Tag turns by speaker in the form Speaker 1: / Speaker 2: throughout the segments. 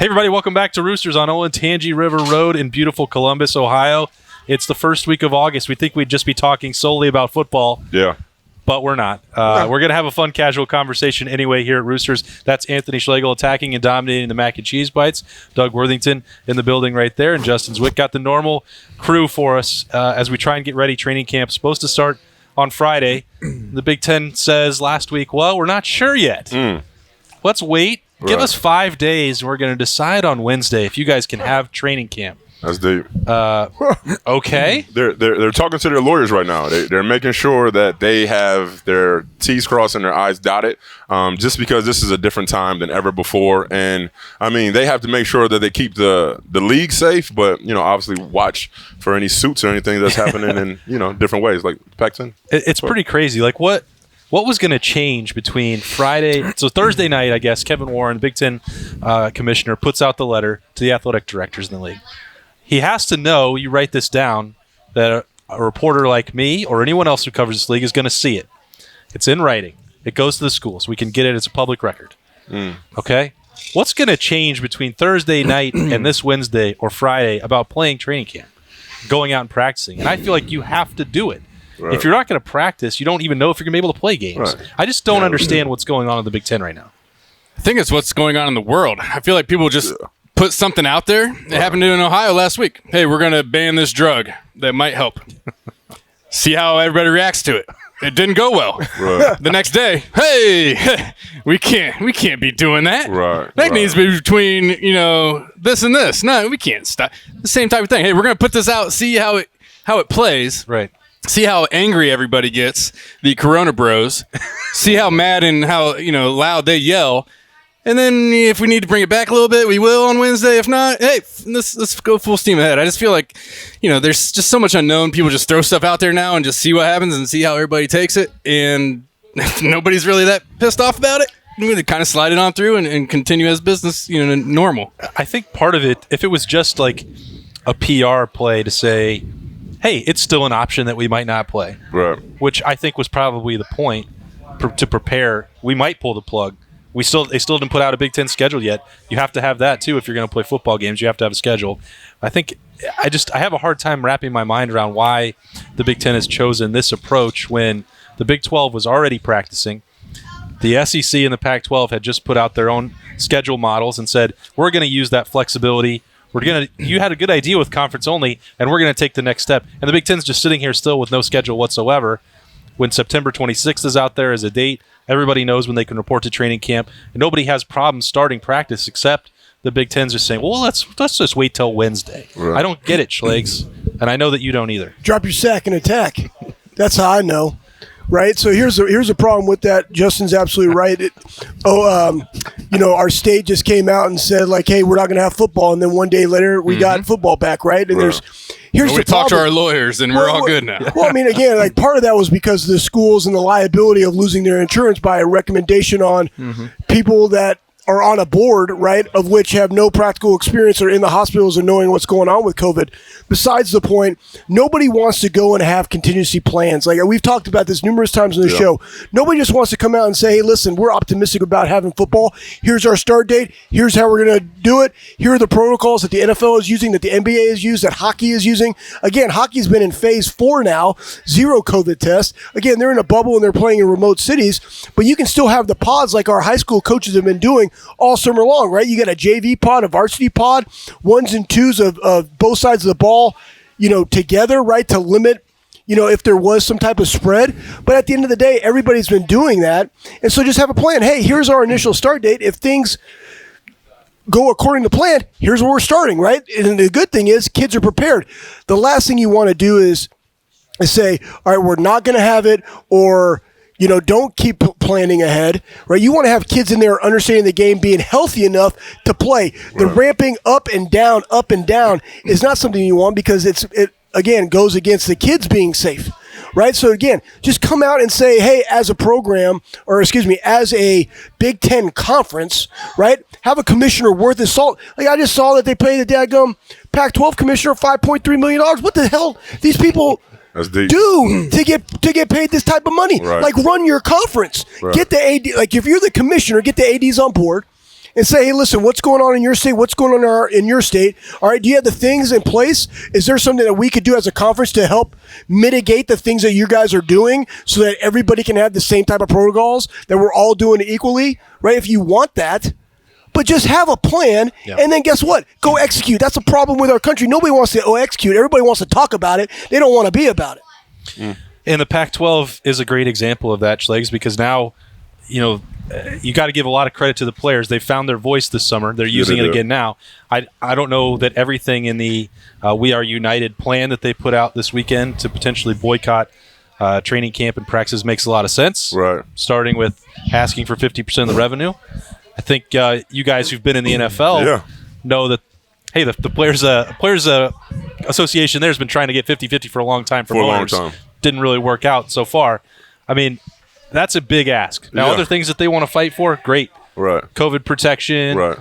Speaker 1: Hey, everybody, welcome back to Roosters on Olentangy River Road in beautiful Columbus, Ohio. It's the first week of August. We think we'd just be talking solely about football.
Speaker 2: Yeah.
Speaker 1: But we're not. We're going to have a fun, casual conversation anyway here at Roosters. That's Anthony Schlegel attacking and dominating the mac and cheese bites. Doug Worthington in the building right there. And Justin Zwick got the normal crew for us as we try and get ready. Training camp supposed to start on Friday. The Big Ten says last week, well, we're not sure yet. Let's wait. Give us 5 days, and we're going to decide on Wednesday if you guys can have training camp.
Speaker 2: That's deep.
Speaker 1: Okay.
Speaker 2: They're talking to their lawyers right now. They're making sure that they have their T's crossed and their I's dotted, just because this is a different time than ever before. And, I mean, they have to make sure that they keep the league safe, but, obviously watch for any suits or anything that's happening in, different ways, like Pac12.
Speaker 1: It's pretty crazy. Like, what was going to change between Friday? So Thursday night, I guess, Kevin Warren, the Big Ten commissioner, puts out the letter to the athletic directors in the league. He has to know, you write this down, that a reporter like me or anyone else who covers this league is going to see it. It's in writing. It goes to the schools. We can get it. It's a public record. Okay? What's going to change between Thursday night and this Wednesday or Friday about playing training camp, going out and practicing? And I feel like you have to do it. Right. If you're not going to practice, you don't even know if you're going to be able to play games. Right. I just don't understand what's going on in the Big Ten right now.
Speaker 3: I think it's what's going on in the world. I feel like people just put something out there. It happened in Ohio last week. Hey, we're going to ban this drug that might help. See how everybody reacts to it. It didn't go well. Right. The next day, hey, we can't be doing that.
Speaker 2: Right.
Speaker 3: That needs to be between, this and this. No, we can't stop. The same type of thing. Hey, we're going to put this out, see how it plays.
Speaker 1: Right.
Speaker 3: See how angry everybody gets, the Corona bros. See how mad and how, loud they yell. And then if we need to bring it back a little bit, we will on Wednesday. If not, hey, let's go full steam ahead. I just feel like, there's just so much unknown. People just throw stuff out there now and just see what happens and see how everybody takes it. And nobody's really that pissed off about it. They kind of slide it on through and continue as business, normal.
Speaker 1: I think part of it, if it was just like a PR play to say, hey, it's still an option that we might not play,
Speaker 2: right?
Speaker 1: Which I think was probably the point to prepare. We might pull the plug. They still didn't put out a Big Ten schedule yet. You have to have that too if you're going to play football games. You have to have a schedule. I think I have a hard time wrapping my mind around why the Big Ten has chosen this approach when the Big 12 was already practicing. The SEC and the Pac-12 had just put out their own schedule models and said, we're going to use that flexibility. You had a good idea with conference only, and we're going to take the next step. And the Big Ten's just sitting here still with no schedule whatsoever. When September 26th is out there as a date, everybody knows when they can report to training camp, and nobody has problems starting practice except the Big Ten's just saying, well, let's just wait till Wednesday. Right. I don't get it, Schlegs, and I know that you don't either.
Speaker 4: Drop your sack and attack. That's how I know. Right, so here's a problem with that. Justin's absolutely right. Our state just came out and said like, "Hey, we're not going to have football," and then one day later we got football back. Right, and here's
Speaker 3: we talked to our lawyers and we're all good now.
Speaker 4: Well, I mean, again, like part of that was because of the schools and the liability of losing their insurance by a recommendation on people that are on a board, right, of which have no practical experience or in the hospitals or knowing what's going on with COVID. Besides the point, nobody wants to go and have contingency plans. Like we've talked about this numerous times on the show. Nobody just wants to come out and say, hey, listen, we're optimistic about having football. Here's our start date. Here's how we're going to do it. Here are the protocols that the NFL is using, that the NBA has used, that hockey is using. Again, hockey's been in phase 4 now, 0 COVID tests. Again, they're in a bubble and they're playing in remote cities, but you can still have the pods like our high school coaches have been doing all summer long, right? You got a JV pod, a varsity pod, 1s and 2s of both sides of the ball, together, right, to limit, if there was some type of spread. But at the end of the day, everybody's been doing that. And so just have a plan. Hey, here's our initial start date. If things go according to plan, here's where we're starting, right? And the good thing is kids are prepared. The last thing you want to do is say, all right, we're not going to have it, or don't keep planning ahead, right? You want to have kids in there understanding the game, being healthy enough to play. The ramping up and down is not something you want because it again goes against the kids being safe, right? So again, just come out and say, hey, as a program, as a Big Ten conference, right? Have a commissioner worth his salt. Like I just saw that they paid the daggum Pac-12 commissioner $5.3 million. What the hell? These people do to get paid this type of money. Right. Like run your conference. Right. Get the AD, like if you're the commissioner, get the ADs on board and say, hey, listen, what's going on in your state? What's going on in your state? All right, do you have the things in place? Is there something that we could do as a conference to help mitigate the things that you guys are doing so that everybody can have the same type of protocols that we're all doing equally, right? If you want that. But just have a plan, and then guess what? Go execute. That's a problem with our country. Nobody wants to execute. Everybody wants to talk about it. They don't want to be about it.
Speaker 1: Mm. And the Pac-12 is a great example of that, Schlegs, because now, you got to give a lot of credit to the players. They found their voice this summer. They're using it again now. I don't know that everything in the We Are United plan that they put out this weekend to potentially boycott training camp and practices makes a lot of sense.
Speaker 2: Right.
Speaker 1: Starting with asking for 50% of the revenue. I think you guys who've been in the NFL know that, hey, the Players Association there has been trying to get 50-50 for a long time for owners. Didn't really work out so far. I mean, that's a big ask. Now, other things that they want to fight for, great.
Speaker 2: Right.
Speaker 1: COVID protection,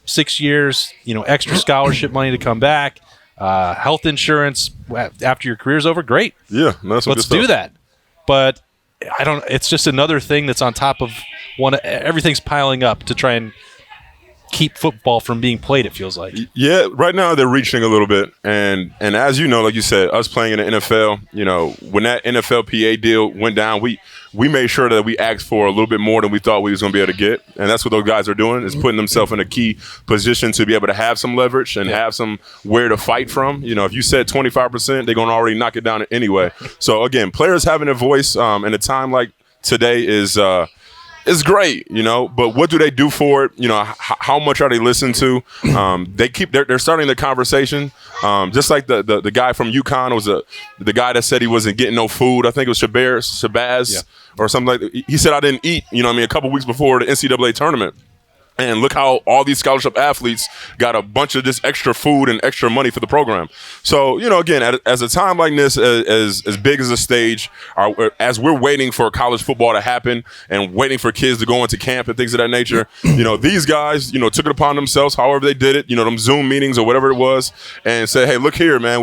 Speaker 1: 6 years, extra scholarship money to come back, health insurance after your career's over, great.
Speaker 2: Yeah, that's
Speaker 1: let's do that. But it's just another thing that's on top of everything's piling up to try and keep football from being played, it feels like.
Speaker 2: Yeah, right now they're reaching a little bit. And as you know, like you said, us playing in the NFL, when that NFLPA deal went down, we made sure that we asked for a little bit more than we thought we was going to be able to get. And that's what those guys are doing, is putting themselves in a key position to be able to have some leverage and have some where to fight from. If you said 25%, they're going to already knock it down anyway. So, again, players having a voice in a time like today is great, but what do they do for it? How much are they listened to? They're starting the conversation. Just like the guy from UConn was the guy that said he wasn't getting no food. I think it was Shabazz or something like that. He said, I didn't eat, a couple weeks before the NCAA tournament. And look how all these scholarship athletes got a bunch of just extra food and extra money for the program. So, again, as a time like this, as big as a stage, as we're waiting for college football to happen and waiting for kids to go into camp and things of that nature, these guys, took it upon themselves, however they did it, them Zoom meetings or whatever it was, and said, hey, look here, man,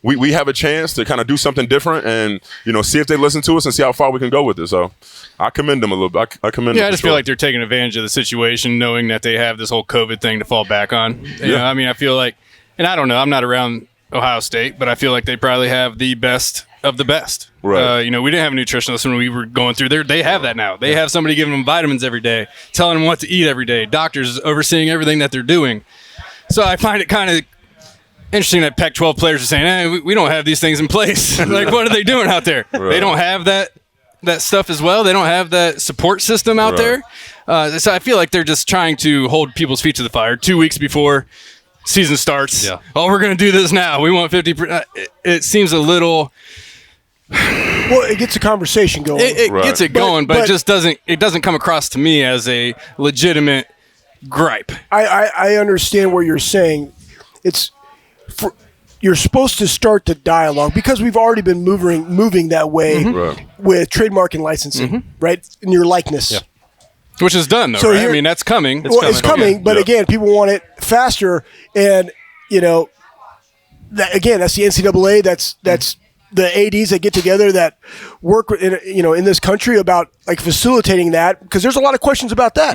Speaker 2: we have a chance to kind of do something different and, see if they listen to us and see how far we can go with it. So I commend them a little bit. I commend them.
Speaker 3: I just feel like they're taking advantage of the situation, knowing that they have this whole COVID thing to fall back on. I feel like, and I don't know, I'm not around Ohio State, but I feel like they probably have the best of the best.
Speaker 2: Right.
Speaker 3: We didn't have a nutritionist when we were going through there. They have that now. They have somebody giving them vitamins every day, telling them what to eat every day. Doctors overseeing everything that they're doing. So I find it kind of interesting that Pac12 players are saying, hey, we don't have these things in place. Like, what are they doing out there? Right. They don't have that stuff as well. They don't have that support system out there. So I feel like they're just trying to hold people's feet to the fire 2 weeks before season starts. Yeah. Oh, we're going to do this now. We want 50%. It seems a little...
Speaker 4: Well, it gets a conversation going.
Speaker 3: It gets it going, but it doesn't come across to me as a legitimate gripe.
Speaker 4: I understand what you're saying. You're supposed to start the dialogue because we've already been moving that way with trademark and licensing, right? In your likeness. Yeah.
Speaker 3: Which is done, though, right? I mean, that's coming.
Speaker 4: It's coming, but again, people want it faster. And, that's the NCAA. That's the ADs that get together that work in this country about like facilitating that, because there's a lot of questions about that,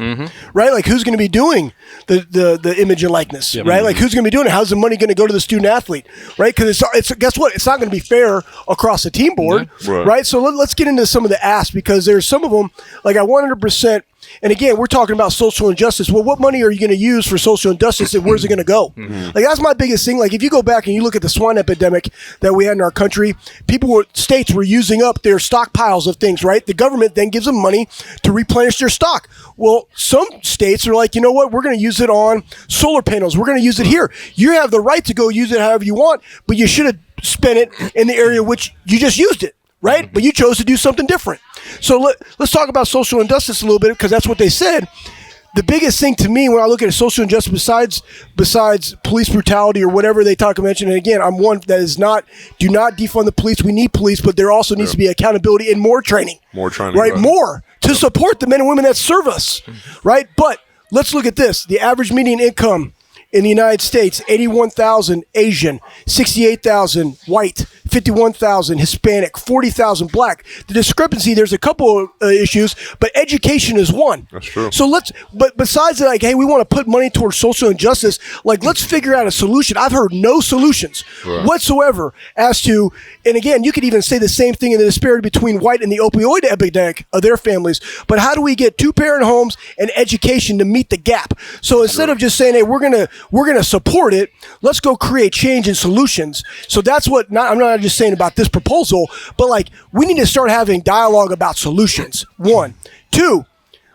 Speaker 4: right? Like, who's going to be doing the image and likeness, right? Like, who's going to be doing it? How's the money going to go to the student athlete, right? Because it's guess what? It's not going to be fair across the team board, right? So let's get into some of the asks, because there's some of them like I 100%. And again, we're talking about social injustice. Well, what money are you going to use for social injustice, and where's it going to go? Like, that's my biggest thing. Like, if you go back and you look at the swine epidemic that we had in our country, states were using up their stockpiles of things, right? The government then gives them money to replenish their stock. Well, some states are like, you know what? We're going to use it on solar panels. We're going to use it here. You have the right to go use it however you want, but you should have spent it in the area which you just used it, right? But you chose to do something different. So let's talk about social injustice a little bit, because that's what they said. The biggest thing to me when I look at social injustice, besides police brutality or whatever they mention, and again, I'm one that is do not defund the police. We need police, but there also needs to be accountability and more training. More training. Right? More to support the men and women that serve us. Right? But let's look at this. The average median income in the United States, 81,000 Asian, 68,000 white, 51,000 Hispanic, 40,000 Black. The discrepancy, there's a couple of issues, but education is one.
Speaker 2: That's true.
Speaker 4: So but besides like, hey, we want to put money towards social injustice, like let's figure out a solution. I've heard no solutions whatsoever as to, and again, you could even say the same thing in the disparity between white and the opioid epidemic of their families, but how do we get two-parent homes and education to meet the gap? So instead of just saying, hey, we're gonna support it, let's go create change and solutions. So that's what, I'm not just saying about this proposal, but like we need to start having dialogue about solutions. 1. 2,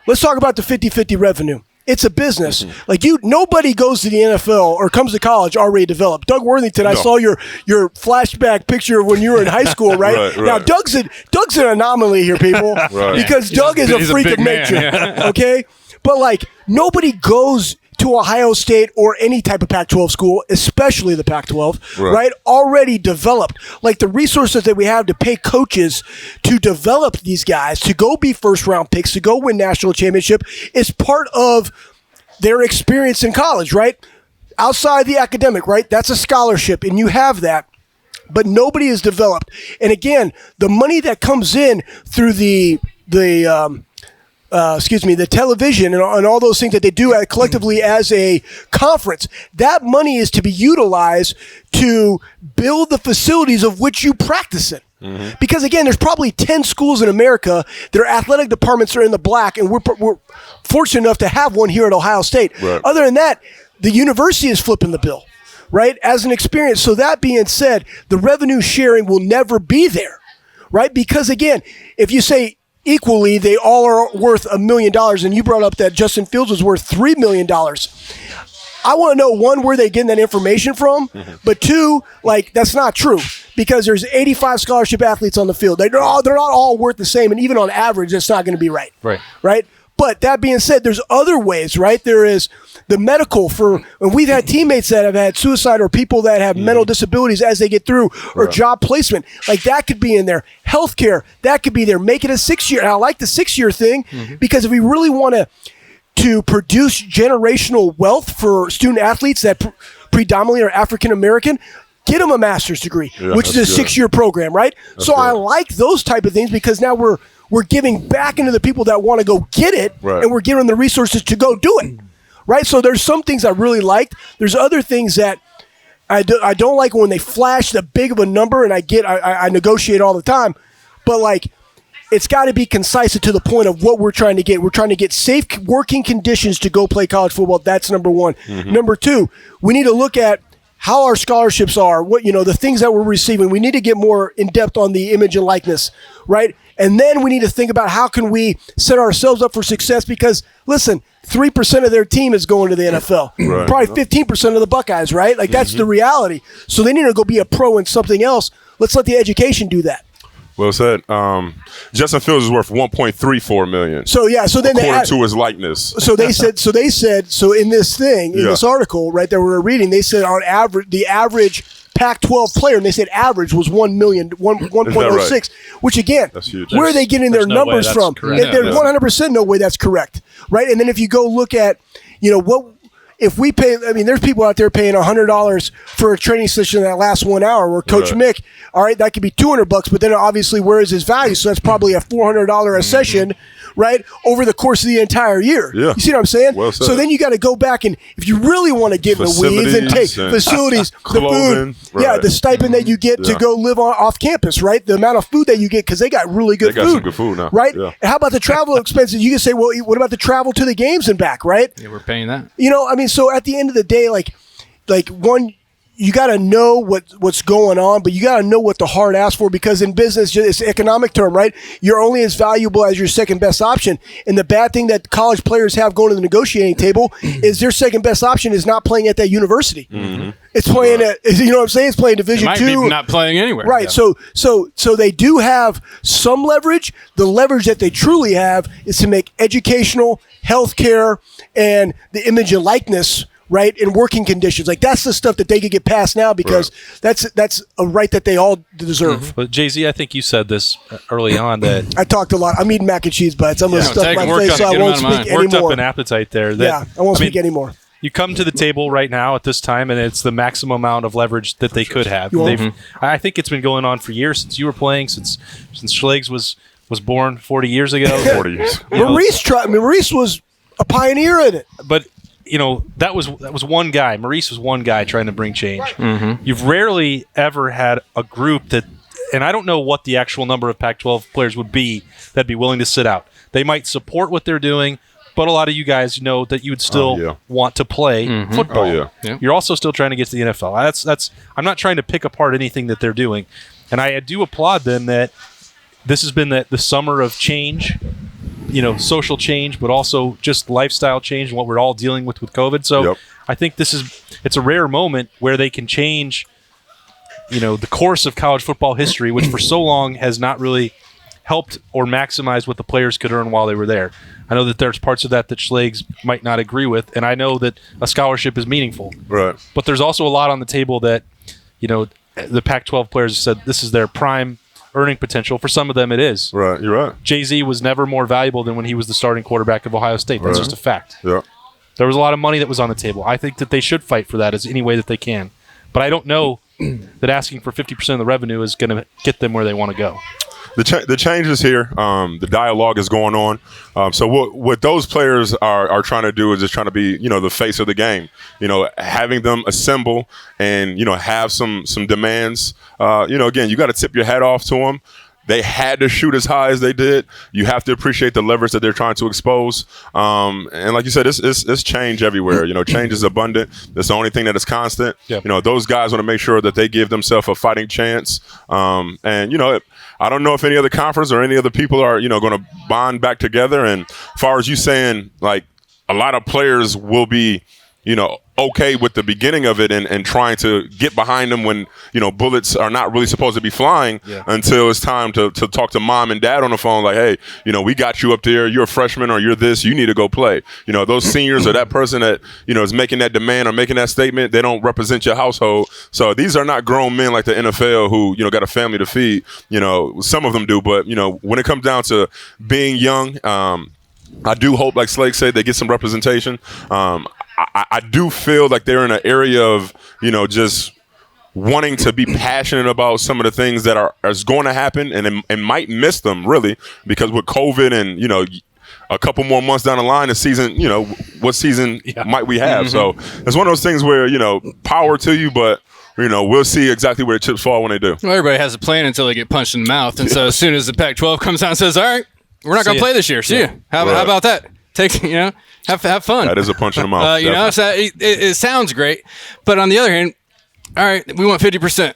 Speaker 4: let's talk about the 50-50 revenue. It's a business. Like nobody goes to the NFL or comes to college already developed. Doug Worthington, I saw your flashback picture of when you were in high school, right? Now Doug's an anomaly here, people, because Doug is a freak of nature. Okay, but like nobody goes to Ohio State or any type of Pac-12 school, especially the Pac-12, right? Already developed. Like the resources that we have to pay coaches to develop these guys, to go be first-round picks, to go win national championship, is part of their experience in college, right? Outside the academic, right? That's a scholarship, and you have that. But nobody is developed. And again, the money that comes in through the television and all those things that they do collectively as a conference, that money is to be utilized to build the facilities of which you practice in. Because again, there's probably 10 schools in America, their athletic departments are in the black, and we're fortunate enough to have one here at Ohio State. Other than that, the university is flipping the bill, right, as an experience. So that being said, the revenue sharing will never be there, right? Because again, if you say equally, they all are worth $1 million. And you brought up that Justin Fields was worth $3 million. I want to know, 1, where they getting that information from, but 2, like that's not true because there's 85 scholarship athletes on the field. They're not all worth the same, and even on average, that's not going to be right. Right. But that being said, there's other ways, right? There is the medical and we've had teammates that have had suicide or people that have mental disabilities as they get through, or job placement. Like that could be in there. Healthcare, that could be there. Make it a 6-year. And I like the 6-year thing because if we really want to produce generational wealth for student athletes that predominantly are African American, get them a master's degree, which is a 6-year program, right? So I like those type of things because now we're giving back into the people that want to go get it, and we're giving them the resources to go do it, right? So there's some things I really liked. There's other things that I don't like when they flash the big of a number, and I negotiate all the time, but like it's got to be concise and to the point of what we're trying to get. We're trying to get safe working conditions to go play college football. That's number 1. Number 2, we need to look at how our scholarships are, the things that we're receiving. We need to get more in depth on the image and likeness, right? And then we need to think about how can we set ourselves up for success because, listen, 3% of their team is going to the NFL. Probably 15% of the Buckeyes, right? Like that's the reality. So they need to go be a pro in something else. Let's let the education do that.
Speaker 2: Well said. Justin Fields is worth $1.34 million.
Speaker 4: So then
Speaker 2: according to his likeness.
Speaker 4: So they said in this thing, in this article, right, that we were reading, they said on average, the average Pac12 player, and they said average was 1.06, right? Which again, that's huge. Where are they getting their numbers from? There's 100% no way that's correct, right? And then if you go look at, what. If we pay, there's people out there paying $100 for a training session that lasts 1 hour. Where Coach Mick, all right, that could be $200, but then obviously where is his value? So that's probably a $400 a session, right, over the course of the entire year. You see what I'm saying?
Speaker 2: Well said.
Speaker 4: So then you got to go back and if you really want to get in the weeds and take facilities, the food, the stipend that you get to go live off campus, right? The amount of food that you get because they got really good food.
Speaker 2: They got some good food now,
Speaker 4: right? And how about the travel expenses? You can say, well, what about the travel to the games and back, right?
Speaker 3: Yeah, we're paying that.
Speaker 4: So at the end of the day, like one, you got to know what's going on, but you got to know what the hard ask for because in business, it's an economic term, right? You're only as valuable as your second best option. And the bad thing that college players have going to the negotiating table is their second best option is not playing at that university. It's playing at, what I'm saying? It's playing Division II.
Speaker 3: It might be not playing anywhere.
Speaker 4: Right. Yeah. So they do have some leverage. The leverage that they truly have is to make educational, healthcare, and the image and likeness, right, in working conditions. Like that's the stuff that they could get past now because that's a right that they all deserve.
Speaker 1: But JayZ, I think you said this early on that
Speaker 4: I talked a lot. I'm eating mac and cheese bites. I'm gonna stuff my face so I won't speak anymore.
Speaker 1: Worked up an appetite there.
Speaker 4: I won't speak anymore.
Speaker 1: you come to the table right now at this time, and it's the maximum amount of leverage that they could have. I think it's been going on for years, since you were playing, since Schlegel was born 40 years ago.
Speaker 2: 40 years.
Speaker 4: Maurice was a pioneer in it.
Speaker 1: But that was one guy. Maurice was one guy trying to bring change. You've rarely ever had a group that, and I don't know what the actual number of Pac-12 players would be that'd be willing to sit out. They might support what they're doing, but a lot of you guys know that you would still want to play football. You're also still trying to get to the NFL. That's. I'm not trying to pick apart anything that they're doing, and I do applaud them that this has been the summer of change, social change, but also just lifestyle change and what we're all dealing with COVID. So I think it's a rare moment where they can change, the course of college football history, which for so long has not really helped or maximized what the players could earn while they were there. I know that there's parts of that Schlegel might not agree with, and I know that a scholarship is meaningful.
Speaker 2: Right.
Speaker 1: But there's also a lot on the table that, the Pac-12 players said this is their prime earning potential. For some of them, it is.
Speaker 2: Right, you're right.
Speaker 1: JayZ was never more valuable than when he was the starting quarterback of Ohio State. That's just a fact.
Speaker 2: Yeah.
Speaker 1: There was a lot of money that was on the table. I think that they should fight for that as any way that they can. But I don't know that asking for 50% of the revenue is going to get them where they want to go.
Speaker 2: The change is here. The dialogue is going on. So what those players are trying to do is just trying to be, the face of the game. Having them assemble and have some demands. Again, you got to tip your hat off to them. They had to shoot as high as they did. You have to appreciate the leverage that they're trying to expose. And like you said, it's change everywhere. Change is abundant. That's the only thing that is constant.
Speaker 1: Yep.
Speaker 2: Those guys want to make sure that they give themselves a fighting chance. I don't know if any other conference or any other people are, going to bond back together. And as far as you saying, like, a lot of players will be, okay with the beginning of it and trying to get behind them when, bullets are not really supposed to be flying until it's time to talk to mom and dad on the phone. Like, hey, we got you up there. You're a freshman or you're this. You need to go play. Those seniors or that person that, is making that demand or making that statement, they don't represent your household. So these are not grown men like the NFL who, got a family to feed. Some of them do. But, when it comes down to being young, I do hope, like Schlegel said, they get some representation. I do feel like they're in an area of, just wanting to be passionate about some of the things that is going to happen and might miss them, really, because with COVID and, a couple more months down the line, the season, what season might we have? So it's one of those things where, power to you, but we'll see exactly where the chips fall when they do.
Speaker 3: Well, everybody has a plan until they get punched in the mouth. And so as soon as the Pac-12 comes out and says, all right, we're not going to play this year. See ya. How about that? Have fun.
Speaker 2: That is a punch in the mouth.
Speaker 3: So it sounds great. But on the other hand, all right, we want 50%.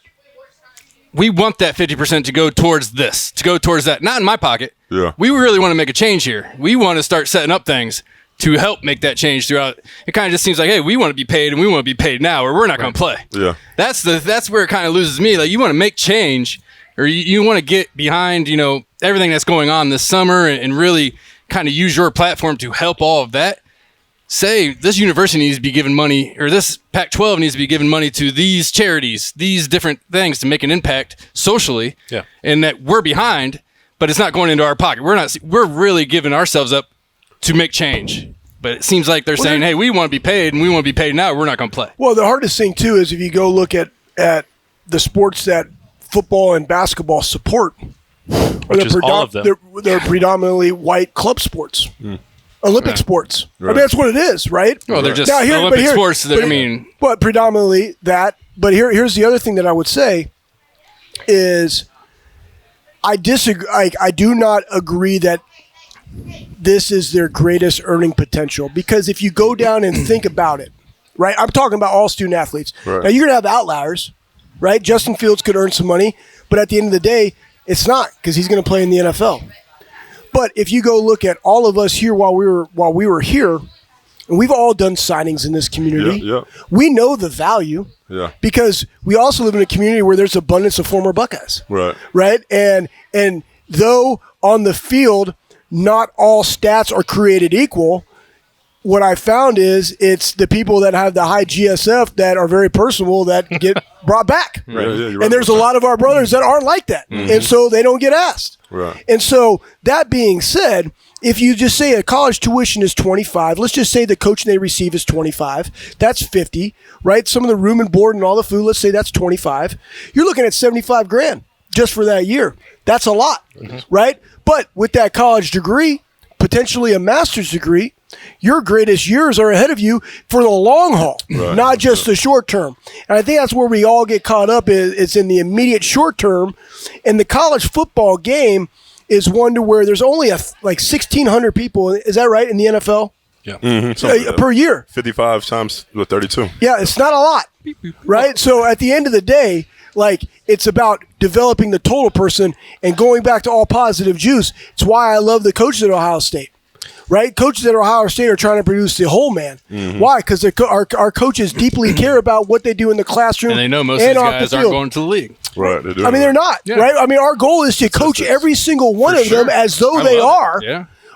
Speaker 3: We want that 50% to go towards this, to go towards that. Not in my pocket.
Speaker 2: Yeah.
Speaker 3: We really want to make a change here. We want to start setting up things to help make that change throughout. It kind of just seems like, hey, we want to be paid and we want to be paid now or we're not going to play.
Speaker 2: Yeah.
Speaker 3: That's where it kind of loses me. Like, you want to make change or you want to get behind, everything that's going on this summer and really kind of use your platform to help all of that. Say this university needs to be giving money, or this Pac-12 needs to be giving money to these charities, these different things to make an impact socially, and that we're behind, but it's not going into our pocket. We're really giving ourselves up to make change. But it seems like they're saying, hey, we want to be paid, and we want to be paid now. We're not going to play.
Speaker 4: Well, the hardest thing, too, is if you go look at the sports that football and basketball support,
Speaker 1: which is all of them.
Speaker 4: They're predominantly white club sports. Olympic sports.
Speaker 2: Right.
Speaker 4: I mean, that's what it is, right?
Speaker 3: Well, they're just Olympic sports.
Speaker 4: But predominantly that. But here's the other thing that I would say is I disagree. I do not agree that this is their greatest earning potential, because if you go down and think about it, right? I'm talking about all student athletes.
Speaker 2: Right.
Speaker 4: Now, you're going to have outliers, right? Justin Fields could earn some money, but at the end of the day, it's not, because he's going to play in the NFL. But if you go look at all of us here while we were here, and we've all done signings in this community, we know the value, because we also live in a community where there's abundance of former Buckeyes, right? And though on the field, not all stats are created equal, what I found is it's the people that have the high GSF that are very personable that get brought back. And there's a lot of our brothers that aren't like that. And so they don't get asked. And so that being said, if you just say a college tuition is 25, let's just say the coaching they receive is 25, that's 50, right? Some of the room and board and all the food, let's say that's 25. You're looking at 75 grand just for that year. That's a lot, right? But with that college degree, potentially a master's degree, your greatest years are ahead of you for the long haul, not just the short term. And I think that's where we all get caught up is in the immediate short term. And the college football game is one to where there's only like 1,600 people. Is that right, in the NFL?
Speaker 1: Yeah.
Speaker 4: Per year.
Speaker 2: 55 times 32.
Speaker 4: Yeah, it's not a lot, right? So at the end of the day, like, it's about developing the total person and going back to all positive juice. It's why I love the coaches at Ohio State, right? Coaches at Ohio State are trying to produce the whole man. Why? Because our coaches deeply care about what they do in the classroom.
Speaker 3: And they know most of these guys aren't going to the league.
Speaker 2: Right. They do.
Speaker 4: I mean, they're not, right? I mean, our goal is to coach every single one of them as though they are.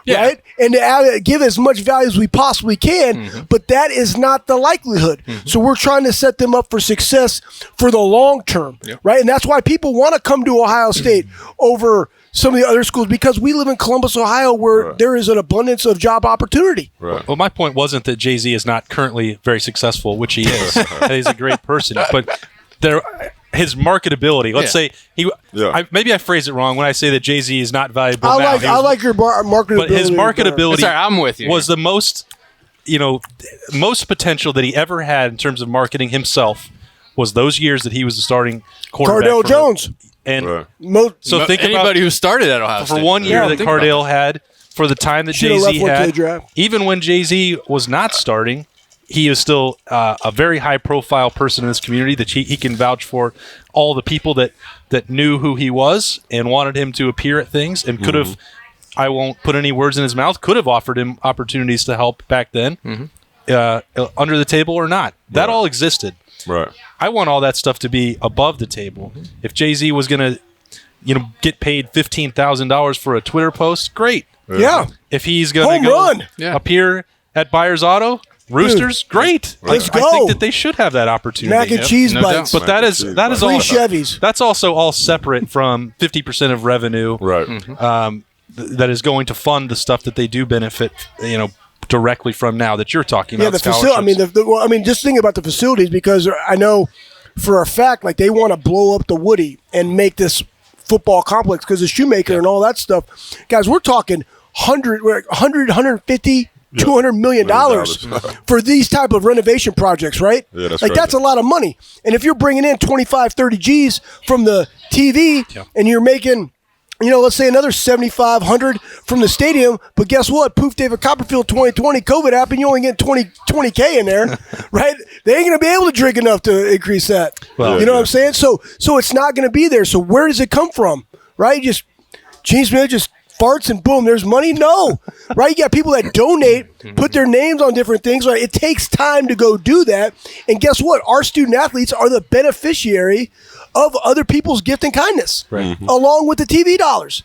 Speaker 4: Right? And to give as much value as we possibly can, but that is not the likelihood. So we're trying to set them up for success for the long term, right? And that's why people want to come to Ohio State over some of the other schools, because we live in Columbus, Ohio, where there is an abundance of job opportunity.
Speaker 2: Right.
Speaker 1: Well, my point wasn't that JayZ is not currently very successful, which he is. He's a great person, but his marketability. Let's say maybe I phrased it wrong when I say that JayZ is not valuable.
Speaker 4: I like your marketability.
Speaker 1: But his marketability
Speaker 3: Sorry, I'm with you.
Speaker 1: was the most potential that he ever had in terms of marketing himself was those years that he was the starting quarterback.
Speaker 4: Cardale Jones.
Speaker 1: And
Speaker 3: so think
Speaker 1: anybody
Speaker 3: about who started at Ohio State.
Speaker 1: For 1 year that Cardale had, for the time that JayZ had, even when JayZ was not starting, he is still a very high-profile person in this community that he can vouch for all the people that knew who he was and wanted him to appear at things and could have, I won't put any words in his mouth, could have offered him opportunities to help back then, under the table or not. That all existed.
Speaker 2: Right.
Speaker 1: I want all that stuff to be above the table. If JayZ was going to get paid $15,000 for a Twitter post, great.
Speaker 4: Yeah.
Speaker 1: If he's going to appear at Buyers Auto, Roosters, great.
Speaker 4: Let's go.
Speaker 1: I think that they should have that opportunity.
Speaker 4: Mac and cheese bites.
Speaker 1: But that is all
Speaker 4: Chevys.
Speaker 1: That's also all separate from 50% of revenue.
Speaker 2: Right.
Speaker 1: That is going to fund the stuff that they do benefit, directly from now that you're talking about.
Speaker 4: Yeah, the facility. I mean, just think about the facilities, because I know for a fact, like, they want to blow up the Woody and make this football complex because of Shoemaker and all that stuff. Guys, we're talking 150. $200 million for these type of renovation projects, right?
Speaker 2: Yeah,
Speaker 4: that's a lot of money. And if you're bringing in 25, 30 G's from the TV and you're making, let's say another 7,500 from the stadium, but guess what? Poof, David Copperfield 2020 COVID happened. You only get 20K in there, right? They ain't going to be able to drink enough to increase that. Well, you know what I'm saying? So it's not going to be there. So where does it come from, right? Gene Smith just farts and boom, there's money? No, right? You got people that donate, put their names on different things. Right? It takes time to go do that. And guess what? Our student athletes are the beneficiary of other people's gift and kindness, along with the TV dollars.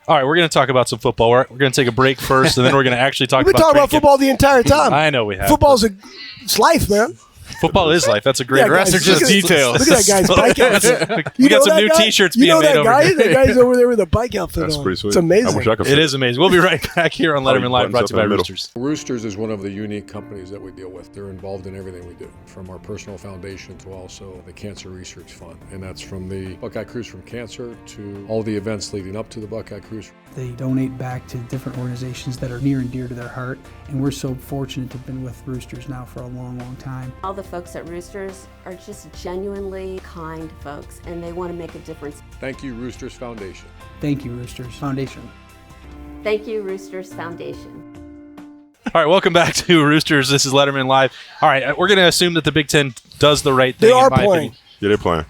Speaker 1: All right, we're going to talk about some football. We're going to take a break first, and then we're going to actually talk about.
Speaker 4: We've been talking about football the entire time.
Speaker 1: I know we have.
Speaker 4: Football's it's life, man.
Speaker 1: Football is life. That's a great.
Speaker 3: The rest are just details.
Speaker 4: Look at that guy's bike outfit.
Speaker 1: We got some new T-shirts being made over here.
Speaker 4: That guy's over there with a bike outfit on.
Speaker 2: That's pretty sweet.
Speaker 4: It's amazing.
Speaker 2: I wish I could
Speaker 1: It is amazing. We'll be right back here on Lettermen Live, brought to you by Roosters.
Speaker 5: Roosters is one of the unique companies that we deal with. They're involved in everything we do, from our personal foundation to also the Cancer Research Fund. And that's from the Buckeye Cruise from Cancer to all the events leading up to the Buckeye Cruise.
Speaker 6: They donate back to different organizations that are near and dear to their heart, and we're so fortunate to have been with Roosters now for a long, long time.
Speaker 7: All the folks at Roosters are just genuinely kind folks, and they want to make a difference.
Speaker 5: Thank you, Roosters Foundation.
Speaker 6: Thank you, Roosters Foundation.
Speaker 7: Thank you, Roosters Foundation.
Speaker 1: All right, welcome back to Roosters. This is Lettermen Live. All right, we're going to assume that the Big Ten does the right thing.
Speaker 4: They are
Speaker 1: in my
Speaker 4: playing.
Speaker 1: opinion.
Speaker 2: Yeah, they're playing.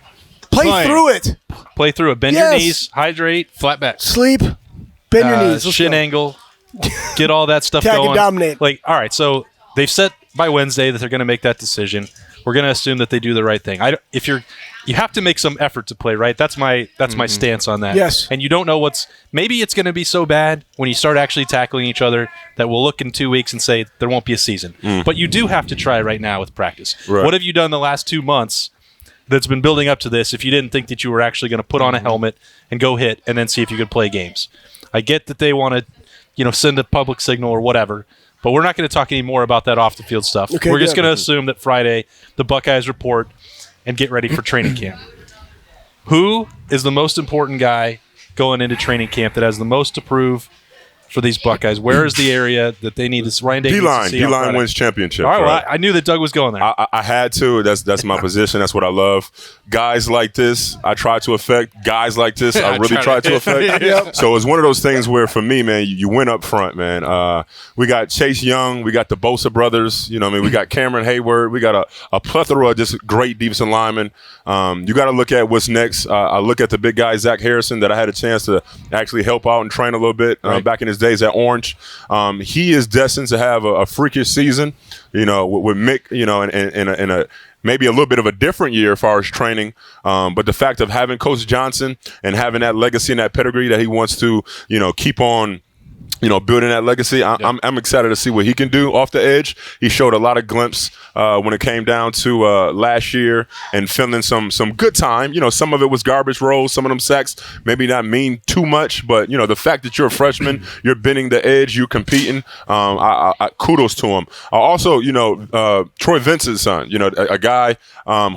Speaker 4: Play through it.
Speaker 1: Play through it. Bend your knees, hydrate,
Speaker 3: flat back,
Speaker 4: sleep, bend your knees,
Speaker 1: shin angle, get all that stuff
Speaker 4: Tag
Speaker 1: going.
Speaker 4: and dominate.
Speaker 1: Like, all right, so they've set by Wednesday that they're going to make that decision. We're going to assume that they do the right thing. You have to make some effort to play, right? That's my stance on that.
Speaker 4: Yes.
Speaker 1: And you don't know maybe it's going to be so bad when you start actually tackling each other that we'll look in 2 weeks and say there won't be a season. But you do have to try right now with practice.
Speaker 2: Right.
Speaker 1: What have you done the last 2 months that's been building up to this if you didn't think that you were actually going to put on a helmet and go hit and then see if you could play games? I get that they want to send a public signal or whatever. But we're not going to talk any more about that off the field stuff.
Speaker 4: Okay,
Speaker 1: we're just
Speaker 4: good.
Speaker 1: going to assume that Friday the Buckeyes report and get ready for training camp. Who is the most important guy going into training camp that has the most to prove for these Buckeyes? Where is the area that they need this? Ryan Day
Speaker 2: D-line.
Speaker 1: D-line
Speaker 2: D-line wins championship.
Speaker 1: All right,
Speaker 2: right?
Speaker 1: well, I knew that Doug was going there.
Speaker 2: I had to. That's my position. That's what I love. Guys like this, I try to affect. Guys like this, I really try to affect.
Speaker 4: Yep.
Speaker 2: So it's one of those things where, for me, man, you win up front, man. We got Chase Young. We got the Bosa brothers. You know what I mean? We got Cameron Hayward. We got a plethora of just great defensive linemen. You got to look at what's next. I look at the big guy, Zach Harrison, that I had a chance to actually help out and train a little bit back in his days at Orange. He is destined to have a freakish season, with Mick, in a maybe a little bit of a different year as far as training. But the fact of having Coach Johnson and having that legacy and that pedigree that he wants to, keep on, building that legacy, I'm excited to see what he can do off the edge. He showed a lot of glimpse when it came down to last year and feeling some good time. Some of it was garbage rolls, some of them sacks maybe not mean too much, but the fact that you're a freshman, you're bending the edge, you're competing. I kudos to him. Also, Troy Vincent's son, a guy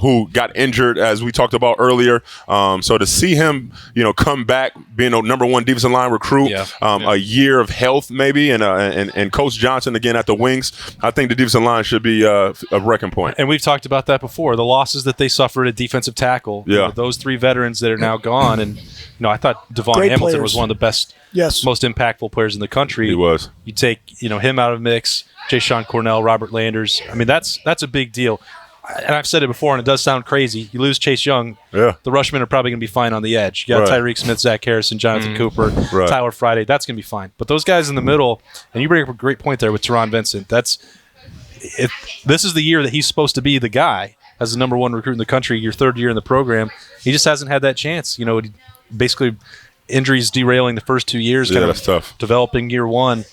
Speaker 2: who got injured, as we talked about earlier. So to see him, come back being a number one defensive line recruit, a year of health maybe, and Coach Johnson again at the wings, I think the defensive line should be a wrecking point.
Speaker 1: And we've talked about that before. The losses that they suffered at defensive tackle.
Speaker 2: Yeah.
Speaker 1: Those three veterans that are now gone. And, I thought Devon
Speaker 4: Great
Speaker 1: Hamilton
Speaker 4: players.
Speaker 1: was one of the best, most impactful players in the country.
Speaker 2: He was.
Speaker 1: You take, him out of the mix, Jay Sean Cornell, Robert Landers. I mean, that's a big deal. And I've said it before, and it does sound crazy. You lose Chase Young, the rushmen are probably going to be fine on the edge. You got Tyreek Smith, Zach Harrison, Jonathan Cooper, Tyler Friday. That's going to be fine. But those guys in the middle, and you bring up a great point there with Teron Vincent. This is the year that he's supposed to be the guy as the number one recruit in the country, your third year in the program. He just hasn't had that chance. Basically injuries derailing the first 2 years,
Speaker 2: That's tough.
Speaker 1: Developing year one.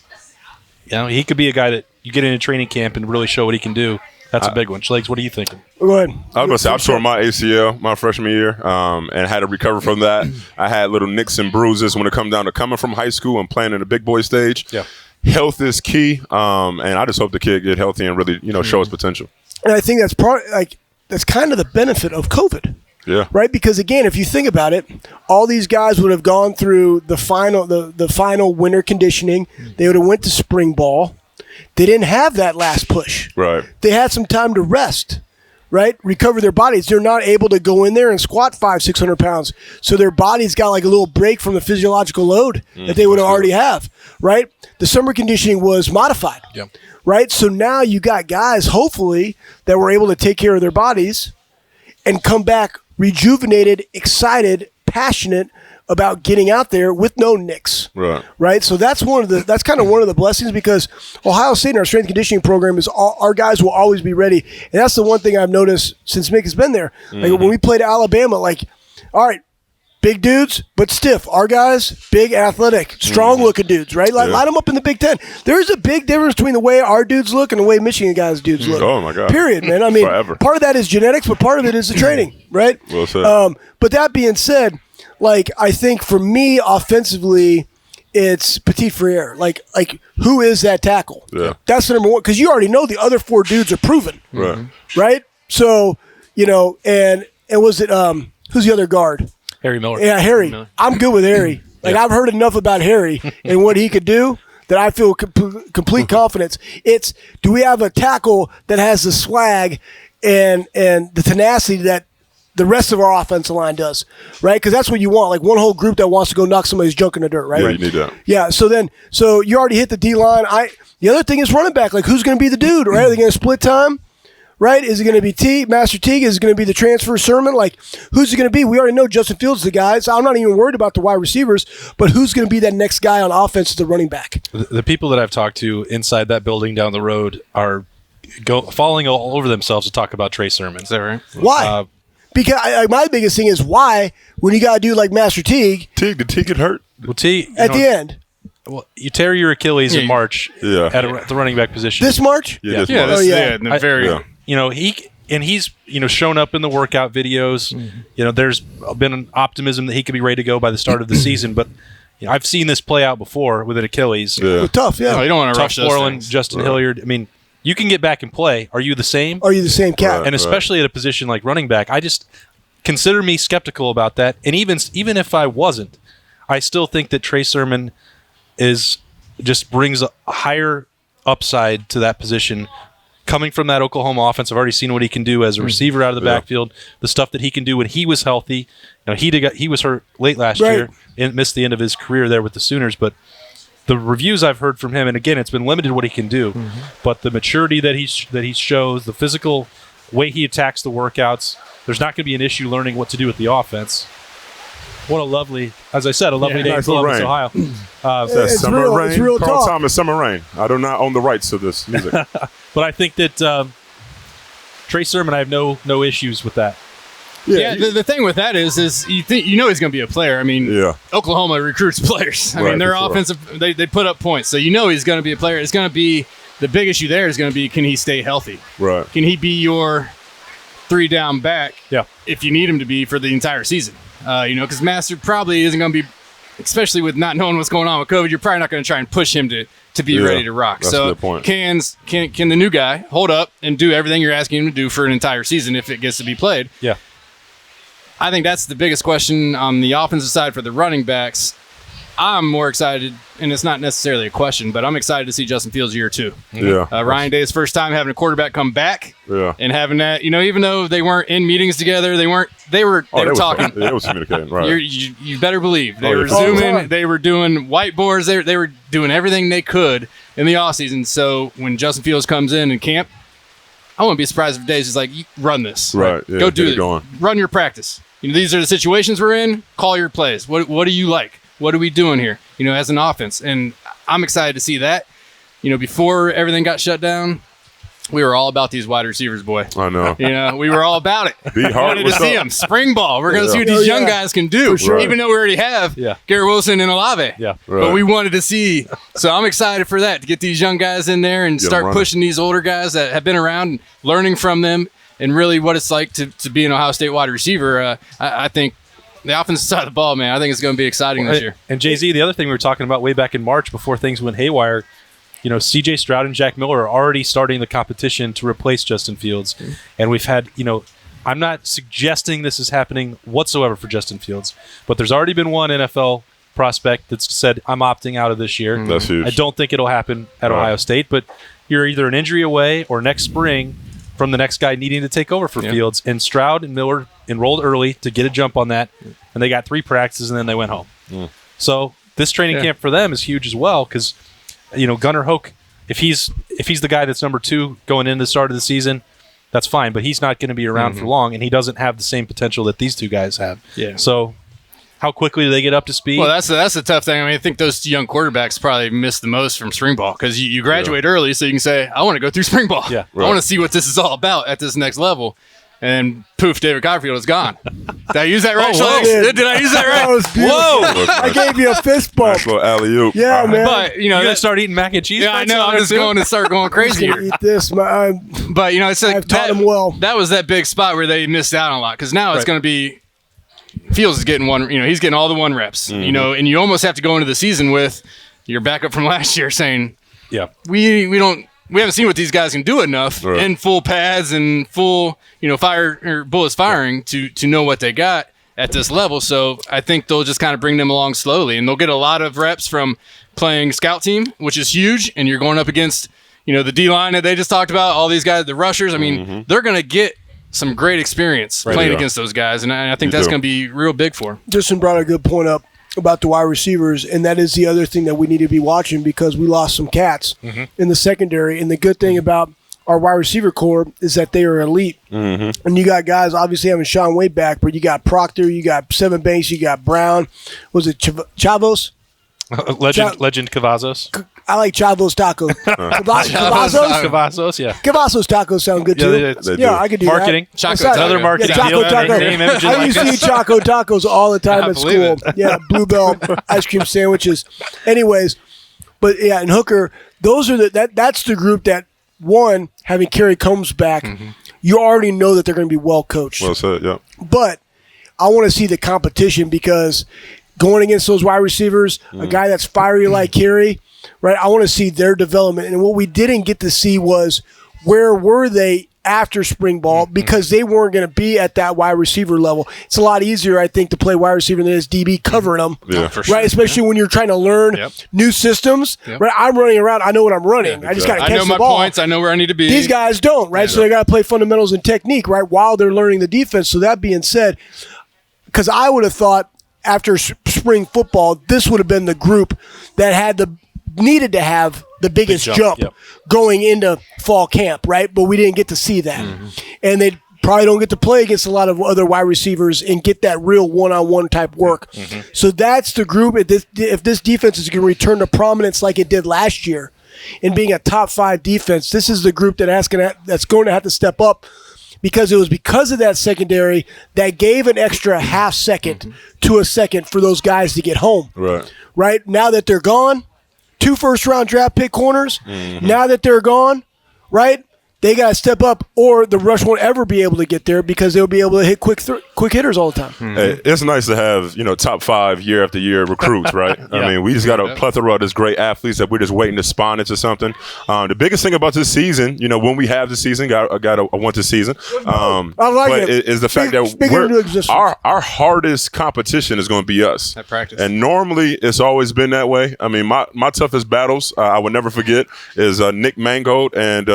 Speaker 1: He could be a guy that you get into training camp and really show what he can do. That's a big one. Schlegs, what are you thinking?
Speaker 4: Go ahead.
Speaker 2: I was going to say, I tore my ACL my freshman year and had to recover from that. I had little nicks and bruises when it comes down to coming from high school and playing in the big boy stage.
Speaker 1: Yeah.
Speaker 2: Health is key, and I just hope the kid get healthy and really, show his potential.
Speaker 4: And I think that's kind of the benefit of COVID.
Speaker 2: Yeah.
Speaker 4: Right? Because again, if you think about it, all these guys would have gone through the final winter conditioning. They would have went to spring ball. They didn't have that last push.
Speaker 2: Right.
Speaker 4: They had some time to rest, right? Recover their bodies. They're not able to go in there and squat 500-600 pounds. So their bodies got like a little break from the physiological load that they would already have, right? The summer conditioning was modified.
Speaker 1: Yep.
Speaker 4: Right? So now you got guys, hopefully, that were able to take care of their bodies and come back rejuvenated, excited, passionate about getting out there with no nicks. Right? So that's kind of one of the blessings, because Ohio State in our strength conditioning program is our guys will always be ready. And that's the one thing I've noticed since Mick has been there. Like when we played Alabama, all right, big dudes, but stiff. Our guys, big, athletic, strong-looking dudes, right? Line them up in the Big Ten. There's a big difference between the way our dudes look and the way Michigan guys' dudes look.
Speaker 2: Oh, my God.
Speaker 4: Period, man. I mean,
Speaker 2: Forever.
Speaker 4: part of that is genetics, but part of it is the training, right?
Speaker 2: Well said.
Speaker 4: But that being said, I think for me, offensively, it's Petit Frere. Like who is that tackle?
Speaker 2: Yeah.
Speaker 4: That's the number one, because you already know the other four dudes are proven. Right? So, and was it, who's the other guard?
Speaker 1: Harry Miller.
Speaker 4: Yeah, Harry. I'm good with Harry. I've heard enough about Harry and what he could do that I feel complete confidence. It's, do we have a tackle that has the swag and the tenacity that the rest of our offensive line does, right? Because that's what you want, like one whole group that wants to go knock somebody's junk in the dirt, right?
Speaker 2: Yeah, you need that.
Speaker 4: Yeah, so you already hit the D-line. The other thing is running back. Like, who's going to be the dude, right? Are they going to split time? Right? Is it going to be Master Teague? Is it going to be the transfer Sermon? Like, who's it going to be? We already know Justin Phillips is the guy, so I'm not even worried about the wide receivers, but who's going to be that next guy on offense as the running back?
Speaker 1: The people that I've talked to inside that building down the road are falling all over themselves to talk about Trey Sermon. Is that right?
Speaker 4: Why? Because my biggest thing is why, when you got to do like Master Teague.
Speaker 2: Did Teague get hurt?
Speaker 1: Well, Teague,
Speaker 4: at the end.
Speaker 1: Well, you tear your Achilles in March at the running back position.
Speaker 4: This March?
Speaker 2: This
Speaker 1: March. He's shown up in the workout videos. There's been an optimism that he could be ready to go by the start of the season, but I've seen this play out before with an Achilles.
Speaker 2: Yeah.
Speaker 4: Tough, yeah.
Speaker 3: No, you don't want to
Speaker 1: Tough
Speaker 3: rush those
Speaker 1: Moreland,
Speaker 3: things.
Speaker 1: Justin Hilliard. I mean, you can get back and play. Are you the same?
Speaker 4: Are you the same cat?
Speaker 2: Right.
Speaker 1: And especially at a position like running back, I just consider me skeptical about that. And even if I wasn't, I still think that Trey Sermon just brings a higher upside to that position. Coming from that Oklahoma offense, I've already seen what he can do as a receiver out of the backfield. The stuff that he can do when he was healthy. He was hurt late last year and missed the end of his career there with the Sooners. But the reviews I've heard from him, and again, it's been limited what he can do, but the maturity that he shows, the physical way he attacks the workouts, there's not going to be an issue learning what to do with the offense. What a lovely, as I said, day in
Speaker 2: nice
Speaker 1: Columbus,
Speaker 2: rain.
Speaker 1: Ohio.
Speaker 4: It's
Speaker 2: Summer
Speaker 4: real-
Speaker 2: Rain.
Speaker 4: it's real
Speaker 2: Carl
Speaker 4: talk.
Speaker 2: Thomas, Summer Rain. I do not own the rights to this music.
Speaker 1: But I think that Trey Sermon, I have no issues with that.
Speaker 3: Yeah, the thing with that is you think he's going to be a player. I mean,
Speaker 2: Yeah.
Speaker 3: Oklahoma recruits players. I
Speaker 2: Right,
Speaker 3: mean, they're
Speaker 2: for sure.
Speaker 3: offensive. They put up points, so he's going to be a player. It's going to be the big issue there is going to be, can he stay healthy?
Speaker 2: Right.
Speaker 3: Can he be your 3 down back?
Speaker 1: Yeah.
Speaker 3: If you need him to be for the entire season, because Master probably isn't going to be, especially with not knowing what's going on with COVID. You're probably not going to try and push him to be ready to rock.
Speaker 2: That's
Speaker 3: So
Speaker 2: a good point.
Speaker 3: can the new guy hold up and do everything you're asking him to do for an entire season if it gets to be played?
Speaker 1: Yeah.
Speaker 3: I think that's the biggest question on the offensive side for the running backs. I'm more excited, and it's not necessarily a question, but I'm excited to see Justin Fields year 2.
Speaker 2: Yeah.
Speaker 3: Ryan Day's first time having a quarterback come back,
Speaker 2: Yeah.
Speaker 3: and having that, even though they weren't in meetings together, they were talking.
Speaker 2: They was communicating. Right.
Speaker 3: You better believe they
Speaker 2: Oh,
Speaker 3: were
Speaker 2: yeah.
Speaker 3: zooming, they were doing whiteboards, they were doing everything they could in the offseason. So when Justin Fields comes in camp, I wouldn't be surprised if Days is like, run this.
Speaker 2: Right, yeah,
Speaker 3: Go
Speaker 2: get
Speaker 3: do
Speaker 2: it
Speaker 3: it.
Speaker 2: going.
Speaker 3: Run your practice. These are the situations we're in. Call your plays. What do you like? What are we doing here? As an offense. And I'm excited to see that. Before everything got shut down, we were all about these wide receivers, boy.
Speaker 2: I know.
Speaker 3: We were all about it.
Speaker 2: Be hard.
Speaker 3: Wanted to
Speaker 2: What's
Speaker 3: see
Speaker 2: up?
Speaker 3: them. Spring ball. We're going to
Speaker 2: Yeah.
Speaker 3: see what these young guys can do.
Speaker 4: For sure.
Speaker 3: Even though we already have
Speaker 1: Yeah.
Speaker 3: Garrett Wilson and Olave.
Speaker 1: Yeah.
Speaker 3: But
Speaker 2: Right.
Speaker 3: we wanted to see. So I'm excited for that, to get these young guys in there and
Speaker 2: Get 'em
Speaker 3: start
Speaker 2: running.
Speaker 3: pushing these older guys that have been around and learning from them and really what it's like to be an Ohio State wide receiver. I think the offensive side of the ball, man, I think it's going to be exciting this year.
Speaker 1: And JayZ, the other thing we were talking about way back in March before things went haywire, CJ Stroud and Jack Miller are already starting the competition to replace Justin Fields. And we've had, I'm not suggesting this is happening whatsoever for Justin Fields, but there's already been one NFL prospect that's said, I'm opting out of this year.
Speaker 2: That's huge.
Speaker 1: I don't think it'll happen at
Speaker 2: Right.
Speaker 1: Ohio State, but you're either an injury away or next spring from the next guy needing to take over for Fields. And Stroud and Miller enrolled early to get a jump on that, and they got 3 practices and then they went home. So this training camp for them is huge as well because, Gunnar Hoke, if he's the guy that's number 2 going into the start of the season, that's fine, but he's not going to be around for long, and he doesn't have the same potential that these 2 guys have.
Speaker 3: Yeah.
Speaker 1: So how quickly do they get up to speed?
Speaker 3: Well, that's the tough thing. I mean, I think those young quarterbacks probably miss the most from spring ball because you graduate early, so you can say, I want to go through spring ball.
Speaker 1: Yeah.
Speaker 3: I want to see what this is all about at this next level. And poof, David Copperfield is gone. Did I use that right?
Speaker 1: whoa.
Speaker 3: Did I use that
Speaker 4: That
Speaker 3: right?
Speaker 4: was beautiful. I gave you a fist bump.
Speaker 2: Nice little alley-oop.
Speaker 4: Yeah, man.
Speaker 3: But,
Speaker 1: you gonna
Speaker 3: that-
Speaker 1: start eating mac and cheese?
Speaker 3: yeah, I
Speaker 1: bites
Speaker 3: know.
Speaker 1: on
Speaker 3: I'm
Speaker 1: there,
Speaker 3: just
Speaker 1: too?
Speaker 3: going to start going crazy here.
Speaker 4: Eat this.
Speaker 3: But, it's like
Speaker 4: I've taught him well.
Speaker 3: That was that big spot where they missed out on a lot because now it's
Speaker 1: Right.
Speaker 3: going to be Fields is getting one. He's getting all the 1 reps.
Speaker 2: Mm-hmm.
Speaker 3: And you almost have to go into the season with your backup from last year saying,
Speaker 1: Yeah.
Speaker 3: we haven't seen what these guys can do enough
Speaker 2: Right.
Speaker 3: in full pads and full fire or bullets firing to know what they got at this level. So I think they'll just kind of bring them along slowly, and they'll get a lot of reps from playing scout team, which is huge. And you're going up against the D line that they just talked about, all these guys, the rushers. I mean, they're going to get some great experience playing
Speaker 2: Yeah.
Speaker 3: against those guys, and I think
Speaker 2: You
Speaker 3: that's
Speaker 2: do.
Speaker 3: going to be real big for them.
Speaker 4: Justin brought a good point up about the wide receivers, and that is the other thing that we need to be watching because we lost some cats in the secondary. And the good thing about our wide receiver core is that they are elite. And you got guys obviously having Sean Wade back, but you got Proctor, you got Seven Banks, you got Brown. Was it Chavos?
Speaker 1: Legend Cavazos.
Speaker 4: I like Chavos tacos. Cavazos?
Speaker 1: Cavazos, yeah.
Speaker 4: Cavazos tacos sound good too.
Speaker 1: Yeah,
Speaker 2: they do.
Speaker 4: Yeah, I could do
Speaker 1: Marketing.
Speaker 4: that.
Speaker 3: Choco
Speaker 4: What's that?
Speaker 3: taco.
Speaker 1: Another marketing
Speaker 4: Yeah, Choco
Speaker 1: deal.
Speaker 4: Taco.
Speaker 1: Name, images
Speaker 4: I
Speaker 1: like
Speaker 4: used to
Speaker 1: this.
Speaker 4: eat Choco Tacos all the time
Speaker 3: I
Speaker 4: at
Speaker 3: believe
Speaker 4: school.
Speaker 3: it.
Speaker 4: Yeah, Bluebell ice cream sandwiches. Anyways, but yeah, and Hooker, those are that's the group that one, having Kerry Combs back, you already know that they're going to be well coached.
Speaker 2: Well said, yeah.
Speaker 4: But I want to see the competition because going against those wide receivers, a guy that's fiery like Kerry, right? I want to see their development. And what we didn't get to see was where were they after spring ball because they weren't going to be at that wide receiver level. It's a lot easier, I think, to play wide receiver than it is DB covering them, right? Especially when you're trying to learn new systems, right? I'm running around. I know what I'm running. I just got to catch the ball.
Speaker 3: I know my points. I know where I need to be.
Speaker 4: These guys don't, right? So they got to play fundamentals and technique, right, while they're learning the defense. So that being said, because I would have thought after spring football, this would have been the group that needed to have the biggest jump going into fall camp, right? But we didn't get to see that. And they probably don't get to play against a lot of other wide receivers and get that real one-on-one type work. So that's the group. If this defense is going to return to prominence like it did last year and being a top 5 defense, this is the group that's going to have to step up because it was because of that secondary that gave an extra half second to a second for those guys to get home. Right? Now that they're gone, 2 first-round draft pick corners. Now that they're gone, right, they got to step up or the rush won't ever be able to get there because they'll be able to hit quick hitters all the time.
Speaker 2: Hey, it's nice to have, top 5 year after year recruits, right? I mean, we just got a plethora of this great athletes that we're just waiting to spawn into something. The biggest thing about this season, when we have the season, I want this season.
Speaker 4: I like it.
Speaker 2: Is the fact that our hardest competition is going to be us.
Speaker 3: At practice.
Speaker 2: And normally it's always been that way. I mean, my toughest battles, I would never forget, is Nick Mangold and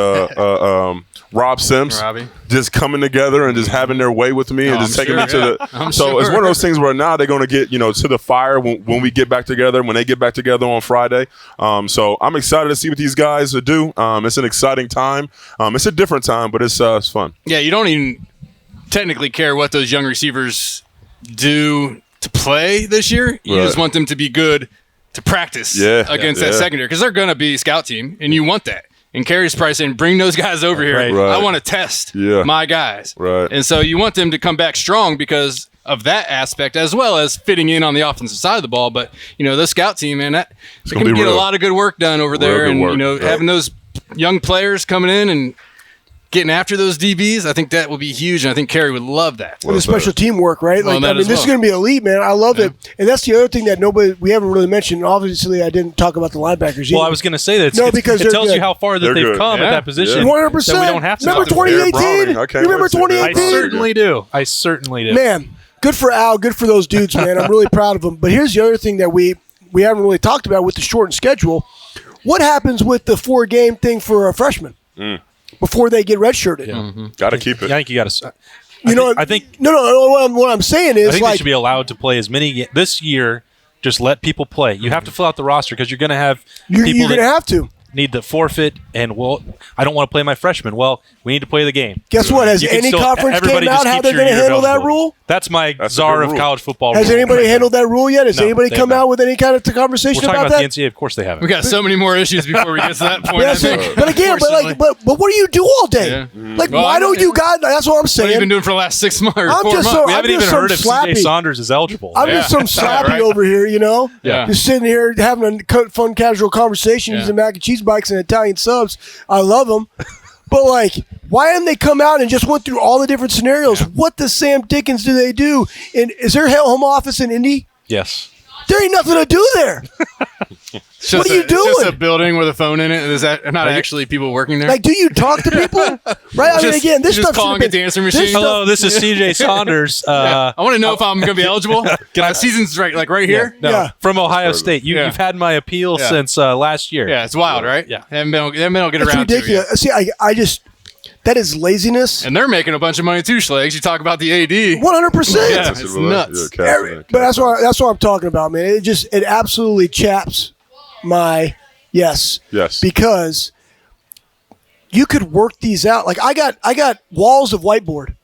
Speaker 2: Rob Sims just coming together and just having their way with me and just taking me to the. So it's one of those things where now they're going to get to the fire when we get back together, when they get back together on Friday. So I'm excited to see what these guys do. It's an exciting time. It's a different time, but it's fun.
Speaker 3: Yeah, you don't even technically care what those young receivers do to play this year. You just want them to be good to practice against that secondary because they're going to be scout team, and you want that. And Kerry's probably saying, bring those guys over here. I want to test my guys. And so you want them to come back strong because of that aspect, as well as fitting in on the offensive side of the ball. But, the scout team, man, they can get a lot of good work done over there. And, having those young players coming in and getting after those DBs, I think that would be huge, and I think Kerry would love that.
Speaker 4: Well, the special teamwork, right? This is going to be elite, man. I love it. And that's the other thing that we haven't really mentioned. Obviously, I didn't talk about the linebackers either.
Speaker 1: Well, I was going to say that
Speaker 4: because
Speaker 1: it tells you how far that they've come at that position.
Speaker 4: 100%.
Speaker 1: That we don't have to.
Speaker 4: Remember 2018? Remember 2018?
Speaker 1: I certainly do.
Speaker 4: Man, good for Al. Good for those dudes, man. I'm really proud of them. But here's the other thing that we haven't really talked about with the shortened schedule. What happens with the 4-game thing for a freshman? Before they get redshirted.
Speaker 2: Got to keep it.
Speaker 1: I think you got to. I think
Speaker 4: what I'm saying is,
Speaker 1: I think they should be allowed to play as many this year. Just let people play. You have to fill out the roster because you're going to have people
Speaker 4: you're going to have to
Speaker 1: need the forfeit. And I don't want to play my freshman. Well, we need to play the game.
Speaker 4: Guess what? Has any conference came out how they're going to handle that rule?
Speaker 1: That's my czar of college football.
Speaker 4: Has anybody handled that rule yet? Has anybody come out with any kind of conversation about that?
Speaker 1: We're talking about the NCAA. Of course they haven't.
Speaker 3: We got so many more issues before we get to that point.
Speaker 4: But again, but what do you do all day? Why don't you guys? That's what I'm saying.
Speaker 3: What have you been doing for the last 6 months?
Speaker 1: We haven't even heard if CJ Saunders is eligible.
Speaker 4: I'm just some slappy over here, just sitting here having a fun, casual conversation using mac and cheese bites and Italian subs. I love them. But, why haven't they come out and just went through all the different scenarios? What the Sam Dickens do they do? And is there home office in Indy?
Speaker 1: Yes.
Speaker 4: There ain't nothing to do there. What are you doing?
Speaker 3: It's just a building with a phone in it. Is that not actually people working there?
Speaker 4: Do you talk to people? Right? I mean, again, this stuff
Speaker 3: calling at the answer machine.
Speaker 1: Hello, this is CJ Saunders.
Speaker 3: I want to know if I'm going to be eligible. Season's right here.
Speaker 1: No, from Ohio State. You've had my appeal since last year.
Speaker 3: Yeah, it's wild, right?
Speaker 1: Yeah,
Speaker 3: haven't been able to get
Speaker 4: it's
Speaker 3: around
Speaker 4: ridiculous.
Speaker 3: to it.
Speaker 4: See, I just. That is laziness.
Speaker 3: And they're making a bunch of money too, Schlegs. You talk about the AD.
Speaker 4: 100%.
Speaker 3: Yeah, it's nuts.
Speaker 4: But that's what I'm talking about, man. It absolutely chaps my yes. Because you could work these out. I got walls of whiteboard.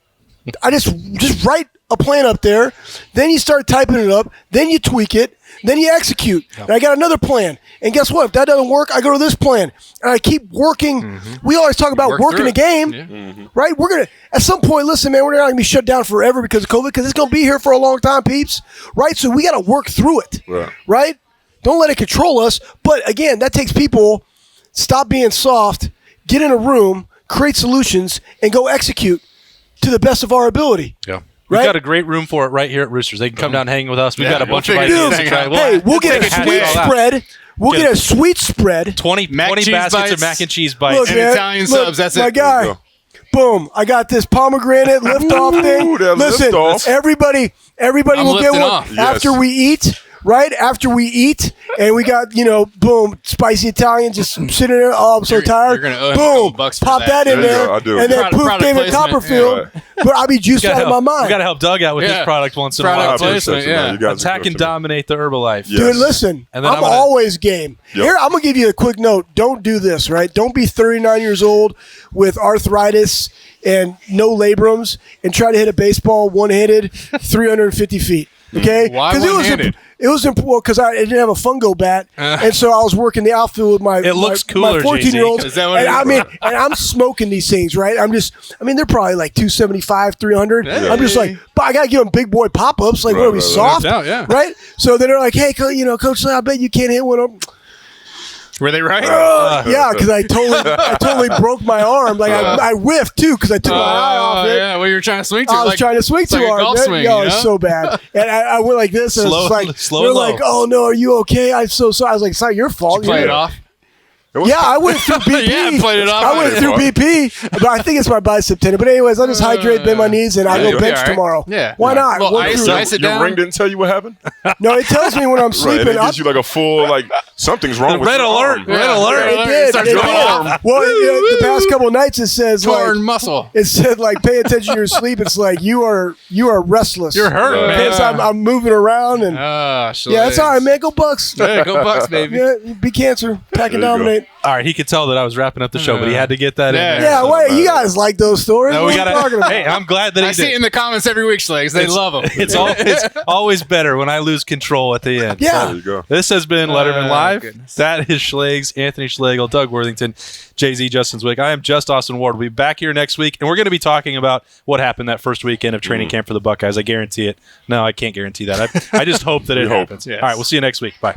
Speaker 4: I just write a plan up there. Then you start typing it up. Then you tweak it. Then you execute. And I got another plan. And guess what? If that doesn't work, I go to this plan. And I keep working. We always talk about working the game, right? We're going to, at some point, listen, man, we're not going to be shut down forever because of COVID, because it's going to be here for a long time, peeps, right? So we got to work through it, right? Don't let it control us. But again, that takes people, stop being soft, get in a room, create solutions, and go execute to the best of our ability.
Speaker 1: Yeah. We've
Speaker 4: right?
Speaker 1: got a great room for it right here at Roosters. They can come down and hang with us. We've got a bunch of
Speaker 3: we'll figure
Speaker 1: ideas
Speaker 3: this
Speaker 1: to try.
Speaker 3: out.
Speaker 4: Hey, we'll get a
Speaker 1: take
Speaker 4: sweet
Speaker 1: all out.
Speaker 4: spread. We'll get a sweet spread.
Speaker 1: 20
Speaker 3: Mac and cheese
Speaker 1: baskets of
Speaker 3: bites.
Speaker 1: mac and cheese bites.
Speaker 4: Look,
Speaker 3: And
Speaker 4: man,
Speaker 3: Italian
Speaker 4: look,
Speaker 3: subs, that's
Speaker 4: my
Speaker 3: it.
Speaker 4: guy.
Speaker 2: There you
Speaker 4: Boom! I got this pomegranate lift-off thing.
Speaker 2: that
Speaker 4: Listen,
Speaker 2: lift-off.
Speaker 4: everybody
Speaker 3: I'm
Speaker 4: will get
Speaker 3: lifting
Speaker 4: one
Speaker 3: off.
Speaker 4: after
Speaker 2: Yes.
Speaker 4: we eat. Right after we eat, and we got boom, spicy Italian just sitting there. Oh, I'm so tired.
Speaker 3: you're gonna owe him a couple
Speaker 4: Boom,
Speaker 3: bucks for
Speaker 4: pop that in
Speaker 2: There you
Speaker 4: there,
Speaker 2: go, I do.
Speaker 4: and then
Speaker 3: Product
Speaker 4: poof, David
Speaker 3: placement,
Speaker 4: Copperfield.
Speaker 2: yeah.
Speaker 4: But I'll be juiced out of my
Speaker 1: We
Speaker 4: mind.
Speaker 1: got to help Doug out with his
Speaker 3: Yeah.
Speaker 1: product once in a
Speaker 3: Product
Speaker 1: while.
Speaker 2: I appreciate
Speaker 3: placement,
Speaker 2: you, man.
Speaker 3: yeah.
Speaker 2: You guys are
Speaker 1: Attack
Speaker 2: good
Speaker 1: and
Speaker 2: to me.
Speaker 1: dominate the Herbalife.
Speaker 2: Yes.
Speaker 4: Dude, listen,
Speaker 1: And then
Speaker 4: I'm
Speaker 1: I'm gonna-
Speaker 4: always game.
Speaker 2: Yep.
Speaker 4: Here, I'm gonna give you a quick note. Don't do this, right? Don't be 39 years old with arthritis and no labrums and try to hit a baseball one-handed 350 feet. Okay?
Speaker 3: Why
Speaker 4: 'Cause
Speaker 3: one-handed?
Speaker 4: It was important because I didn't have a fungo bat, and so I was working the outfield with my
Speaker 1: It looks
Speaker 4: my
Speaker 1: cooler,
Speaker 4: 14-year-old.
Speaker 1: JayZ.
Speaker 3: Is that what
Speaker 4: And
Speaker 3: it is?
Speaker 4: I mean, and I'm smoking these things, right? They're probably like 275, 300.
Speaker 3: Yeah.
Speaker 4: I'm just like, but I gotta give them big boy pop-ups. Like, what are we,
Speaker 2: right, right.
Speaker 4: soft?
Speaker 3: No doubt, yeah.
Speaker 4: Right? So then they're like, hey, Coach Slay, I bet you can't hit one of them.
Speaker 3: Were they right?
Speaker 4: Yeah, because I totally broke my arm. Like I whiffed too because I took my eye off it.
Speaker 3: Yeah, well, you were trying to swing too.
Speaker 4: I was trying to swing
Speaker 3: it's
Speaker 4: too
Speaker 3: like a
Speaker 4: hard.
Speaker 3: golf
Speaker 4: man.
Speaker 3: swing,
Speaker 4: Yo,
Speaker 3: you
Speaker 4: it's
Speaker 3: know?
Speaker 4: so bad. And I went like this, and
Speaker 1: Slow-
Speaker 4: it's like
Speaker 1: slow
Speaker 4: they're
Speaker 1: and low.
Speaker 4: like, "Oh no, are you okay? I'm so sorry." I was like, "It's not your fault."
Speaker 3: Play it
Speaker 4: You're-
Speaker 3: off.
Speaker 4: Yeah, I went through BP.
Speaker 3: Yeah, played it off.
Speaker 4: I went through BP, but I think it's my bicep tendon. But anyways, I'll just hydrate, bend my knees, and I'll
Speaker 3: you'll
Speaker 4: go
Speaker 3: be
Speaker 4: bench
Speaker 3: all right.
Speaker 4: tomorrow.
Speaker 3: Yeah.
Speaker 4: Why not?
Speaker 3: Well,
Speaker 4: Work
Speaker 3: ice-
Speaker 4: through it.
Speaker 3: ice it
Speaker 2: Your
Speaker 3: down.
Speaker 2: ring didn't tell you what happened?
Speaker 4: No, it tells me when I'm
Speaker 2: Right,
Speaker 4: sleeping.
Speaker 2: it gives you like a full, something's wrong with
Speaker 1: red
Speaker 2: your
Speaker 1: alert.
Speaker 2: arm.
Speaker 1: Red alert.
Speaker 4: It did.
Speaker 3: starts
Speaker 4: It
Speaker 3: going
Speaker 4: did.
Speaker 3: off.
Speaker 4: Well, the past couple of nights it says
Speaker 3: Torn
Speaker 4: like,
Speaker 3: muscle.
Speaker 4: it said like pay attention to your sleep. It's like you are restless.
Speaker 1: You're hurt,
Speaker 2: Yeah.
Speaker 1: man.
Speaker 4: Because I'm moving around and
Speaker 3: Ah,
Speaker 4: yeah, it's all right, man. Go Bucks.
Speaker 3: Yeah, go Bucks, baby.
Speaker 4: Yeah, be cancer. Pack and
Speaker 2: There you go.
Speaker 4: dominate.
Speaker 1: All right, he could tell that I was wrapping up the show, but he had to get that
Speaker 3: Yeah.
Speaker 1: in there.
Speaker 4: Yeah, wait, you guys like those stories?
Speaker 1: No,
Speaker 4: What
Speaker 1: we
Speaker 4: are you talking
Speaker 1: gotta.
Speaker 4: about?
Speaker 1: Hey, I'm glad that he
Speaker 3: I see
Speaker 1: did.
Speaker 3: it in the comments every week, Schlegs. They love them.
Speaker 1: It's always better when I lose control at the end.
Speaker 4: Yeah.
Speaker 2: There you go.
Speaker 1: This has been Letterman Live.
Speaker 3: goodness.
Speaker 1: That is Schlegel, Anthony Schlegel, Doug Worthington, JayZ, Justin Zwick. I am just Austin Ward. We'll be back here next week, and we're going to be talking about what happened that first weekend of training camp for the Buckeyes. I guarantee it. No, I can't guarantee that. I just hope that it
Speaker 2: We hope.
Speaker 1: happens. All right, we'll see you next week. Bye.